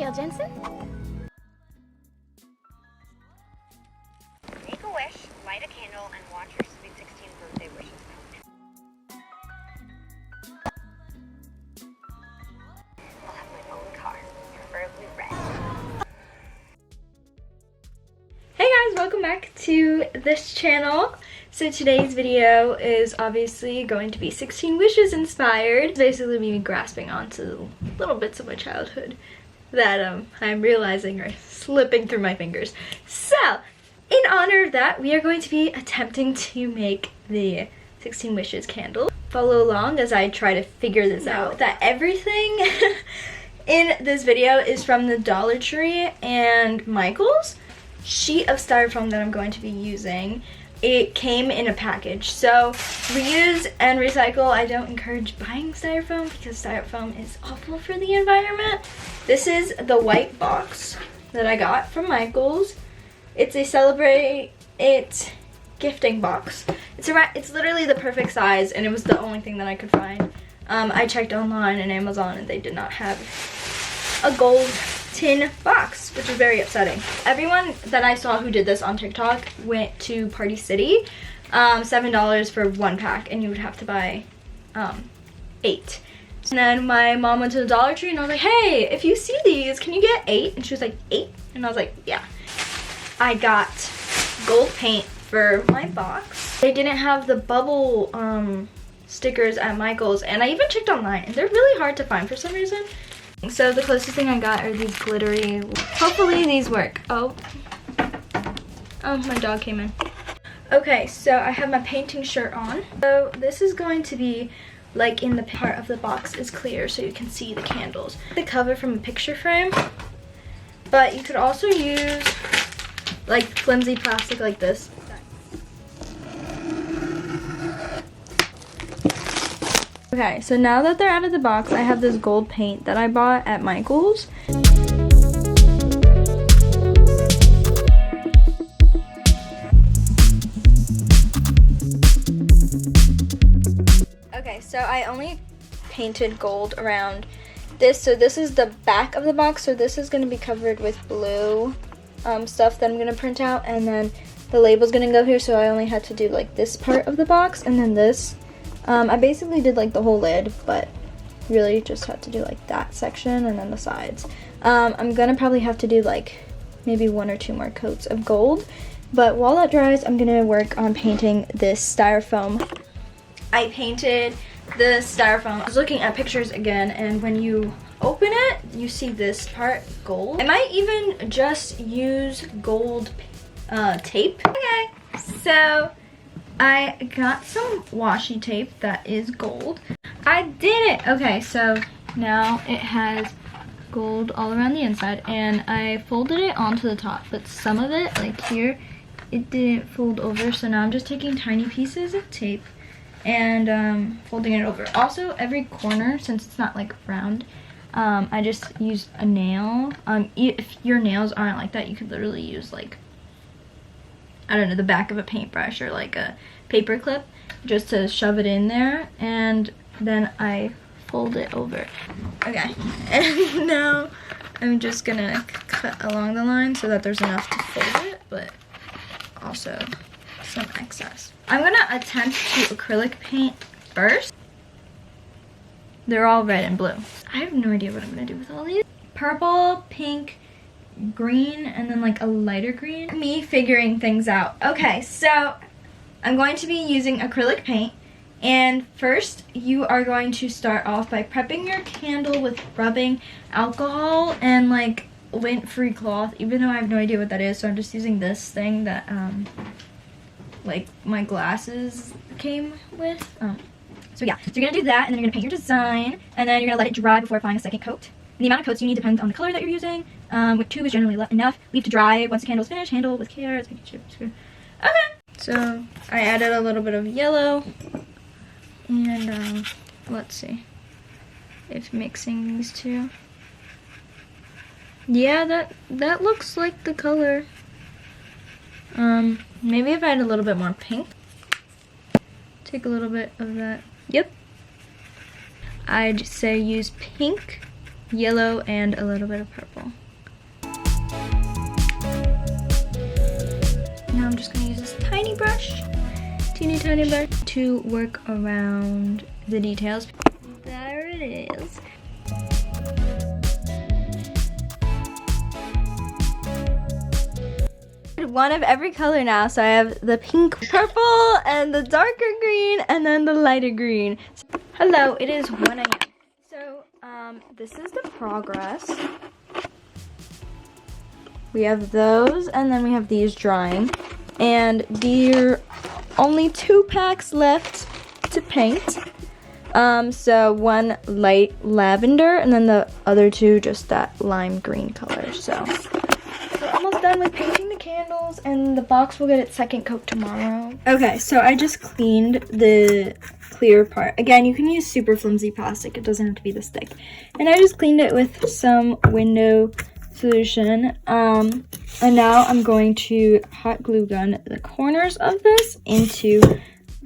Abigail Jensen. Make a wish, light a candle, and watch your Sweet 16 birthday wishes come true. I'll have my own car, preferably red. Hey guys, welcome back to this channel. So today's video is obviously going to be 16 Wishes inspired. It's basically me grasping onto little bits of my childhood that I'm realizing are slipping through my fingers. So, in honor of that, we are going to be attempting to make the 16 Wishes candle. Follow along as I try to figure this out. That everything in this video is from the Dollar Tree and Michael's. Sheet of styrofoam that I'm going to be using. It came in a package, so reuse and recycle. I don't encourage buying styrofoam because styrofoam is awful for the environment. This is the white box that I got from Michael's. It's a Celebrate It gifting box. It's literally the perfect size, and it was the only thing that I could find. I checked online and Amazon, and they did not have a gold tin box, which is very upsetting. Everyone that I saw who did this on TikTok went to Party City, $7 for one pack, and you would have to buy 8. And then my mom went to the Dollar Tree and I was like, hey, if you see these, can you get 8? And she was like, 8? And I was like, yeah. I got gold paint for my box. They didn't have the bubble stickers at Michael's, and I even checked online and they're really hard to find for some reason. So the closest thing I got are these glittery, hopefully these work. Oh, my dog came in. Okay, so I have my painting shirt on. So this is going to be like in the part of the box is clear so you can see the candles. The cover from a picture frame, but you could also use like flimsy plastic like this. Okay, so now that they're out of the box, I have this gold paint that I bought at Michael's. Okay, so I only painted gold around this. So this is the back of the box. So this is going to be covered with blue stuff that I'm going to print out. And then the label's going to go here. So I only had to do like this part of the box and then this. I basically did like the whole lid, but really just had to do like that section and then the sides. I'm gonna probably have to do like maybe 1 or 2 more coats of gold, but while that dries, I'm gonna work on painting this styrofoam. I painted the styrofoam. I was looking at pictures again, and when you open it, you see this part gold. I might even just use gold tape. Okay, so I got some washi tape that is gold. I did it! Okay, so now it has gold all around the inside, and I folded it onto the top, but some of it, like here, it didn't fold over, so now I'm just taking tiny pieces of tape and folding it over. Also, every corner, since it's not like round, I just used a nail. If your nails aren't like that, you could literally use like, I don't know, the back of a paintbrush or like a paper clip just to shove it in there, and then I fold it over. Okay, and now I'm just gonna cut along the line so that there's enough to fold it, but also some excess. I'm gonna attempt to acrylic paint first. They're all red and blue. I have no idea what I'm gonna do with all these. Purple, pink, green, and then like a lighter green. Me figuring things out. Okay, so I'm going to be using acrylic paint, and first you are going to start off by prepping your candle with rubbing alcohol and like lint-free cloth, even though I have no idea what that is, so I'm just using this thing that like my glasses came with. So yeah, so you're gonna do that, and then you're gonna paint your design, and then you're gonna let it dry before applying a second coat. And the amount of coats you need depends on the color that you're using. With 2 is generally enough. Leave to dry. Once the candle is finished, handle with care. Okay. So I added a little bit of yellow, and let's see if mixing these two. Yeah, that looks like the color. Maybe if I had a little bit more pink. Take a little bit of that. Yep. I'd say use pink yellow and a little bit of purple. Now I'm just gonna use this tiny brush, teeny tiny brush, to work around the details. There it is. One of every color now, so I have the pink, purple, and the darker green, and then the lighter green. Hello, it is 1 a.m. So, this is the progress. We have those, and then we have these drying. And there are only 2 packs left to paint. So one light lavender, and then the other 2 just that lime green color. So we're almost done with painting the candles, and the box will get its second coat tomorrow. Okay, so I just cleaned the clear part. Again, you can use super flimsy plastic. It doesn't have to be this thick. And I just cleaned it with some window solution. And now I'm going to hot glue gun the corners of this into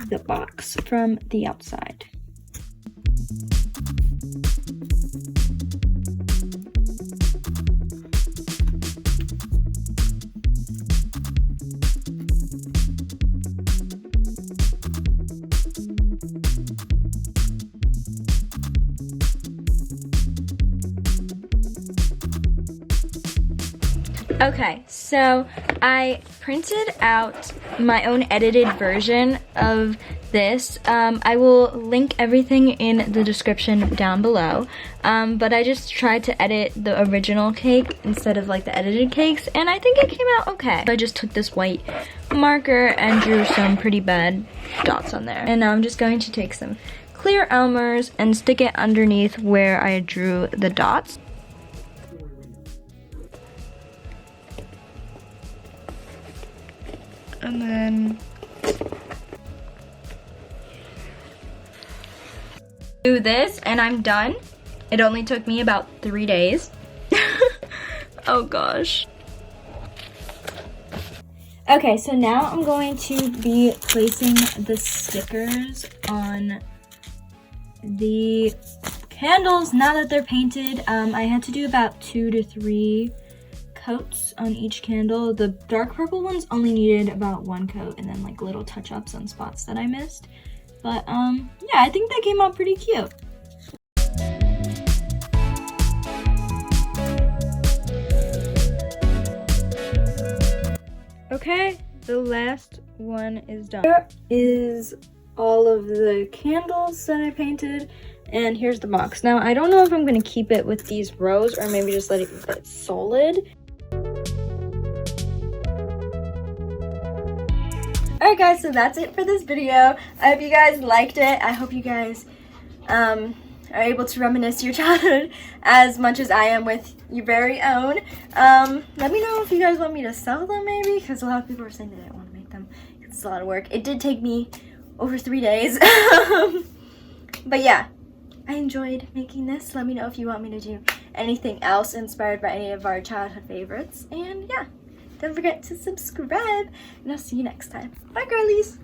the box from the outside. Okay, so I printed out my own edited version of this. I will link everything in the description down below, but I just tried to edit the original cake instead of like the edited cakes, and I think it came out okay. I just took this white marker and drew some pretty bad dots on there. And now I'm just going to take some clear Elmer's and stick it underneath where I drew the dots. And then do this, and I'm done. It only took me about 3 days. Oh gosh. Okay, so now I'm going to be placing the stickers on the candles now that they're painted. I had to do about 2 to 3 coats on each candle. The dark purple ones only needed about 1 coat, and then like little touch-ups on spots that I missed. But yeah, I think they came out pretty cute. Okay, the last one is done. Here is all of the candles that I painted, and here's the box. Now, I don't know if I'm gonna keep it with these rows or maybe just let it get solid. Alright guys, so that's it for this video. I hope you guys liked it. I hope you guys are able to reminisce your childhood as much as I am with your very own. Let me know if you guys want me to sell them maybe, because a lot of people are saying that I don't want to make them. It's a lot of work. It did take me over 3 days. But yeah, I enjoyed making this. Let me know if you want me to do anything else inspired by any of our childhood favorites. And yeah. Don't forget to subscribe, and I'll see you next time. Bye, girlies!